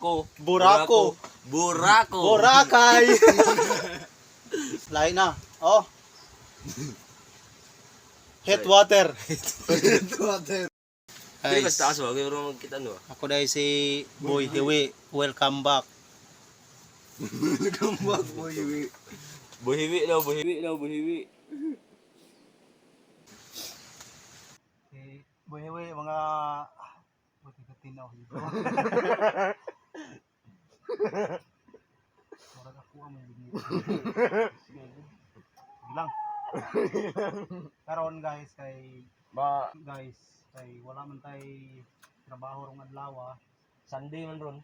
Burako. Boracay. Lain na. Oh. Headwater. Hindi basta kaso, huwag yung magkita no. Ako dahil si Boy Hiwi. Welcome back. Welcome back, Boy Hiwi. Boy Hiwi daw, Boy Hiwi. Boy Hiwi, mga buti-buti na ako dito. Marag ako ang may bigyan. Sige lang. Karon guys, kay wala man tay trabaho rong adlaw. Sunday man ron.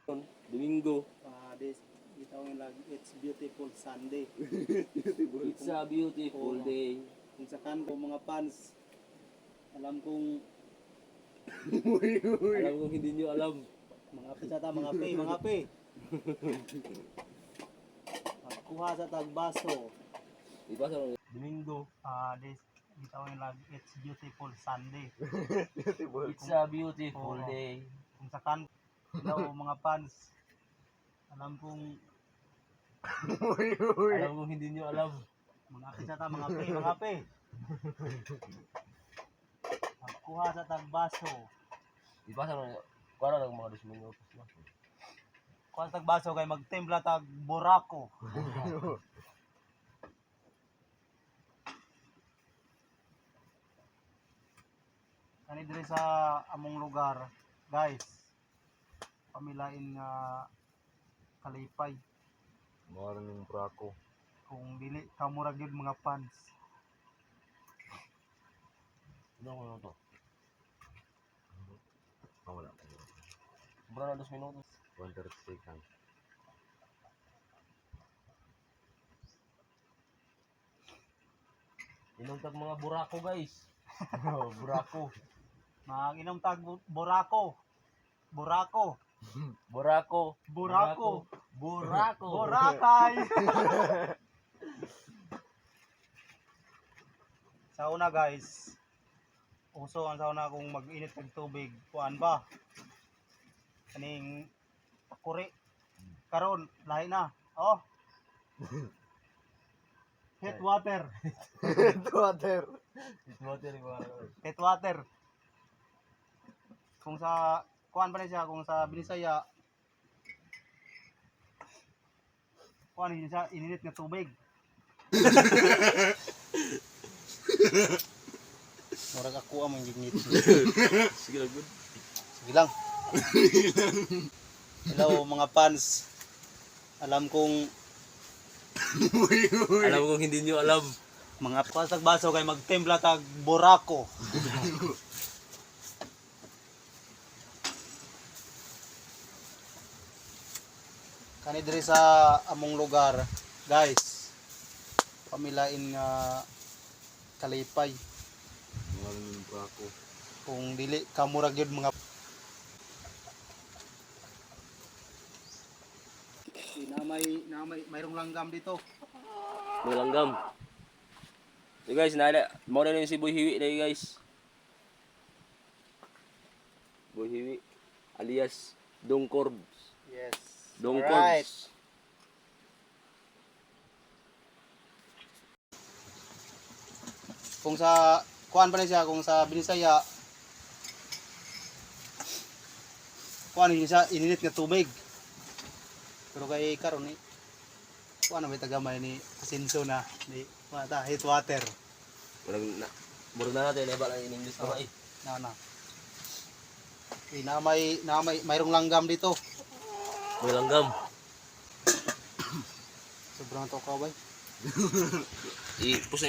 Domingo. This itawin lang, it's beautiful Sunday. It's a beautiful day. Kung sa kanto mga fans, alam kong Hindi nyo alam. mga pisata, mga pe. Magkuha sa tagbaso. Diba sa Domingo. This itawin lang, it's beautiful Sunday. It's a beautiful day. Kung sa kanto, mga fans, alam kong Hindi nyo alam. mga pisata, mga pe. Magkuha sa tagbaso. Diba sa kuwara lang mga 2 minutos na. Kuha sa tagbaso kay magtimpla tag Boracay. Kani diri sa among lugar, guys. Pamilain nga kalipay. Mara ng Boracay. Kung dili kamura gyud mga fans. Ano ko na to? Wala. Sobra na 2 minutos. 130 seconds. Inom tag mga burako guys. Burako. Mag-inom tag Boracay. Boracay. Sa una guys, uso ang sa una kung mag-init ng tubig, kuan ba? Kaning takuri. Karon lahi na. Oh. Headwater. Headwater. Kung sa kuan pa rin siya, kung sa Binisaya, kuan din siya, ininit na tubig. Murag ako ang manginit. Sige lang good. Sige lang. Hello mga fans. Alam kong Hindi nyo alam. mga pasag baso kay magtimpla tag Boracay. Kani diri sa among lugar, guys. Pamilain nga kalipay. Mara ng Boracay. Kung dili kamura gyud mga mayroong langgam dito. May langgam. So guys, mo na yung si Boy Hiwi na guys. Boy Hiwi alias Dongkorbs. Yes. Dongkorbs. Kung sa kuan pa rin siya, kung sa Binisaya, kuan din siya, ininit nga tubig. Pero kay karon ni kuan na may tagamay ni Asinso na ni mata headwater. Murag na natin iba lang in English pa eh. Na. Mayroong langgam dito. May langgam. Sobrang to ka bay. I-push na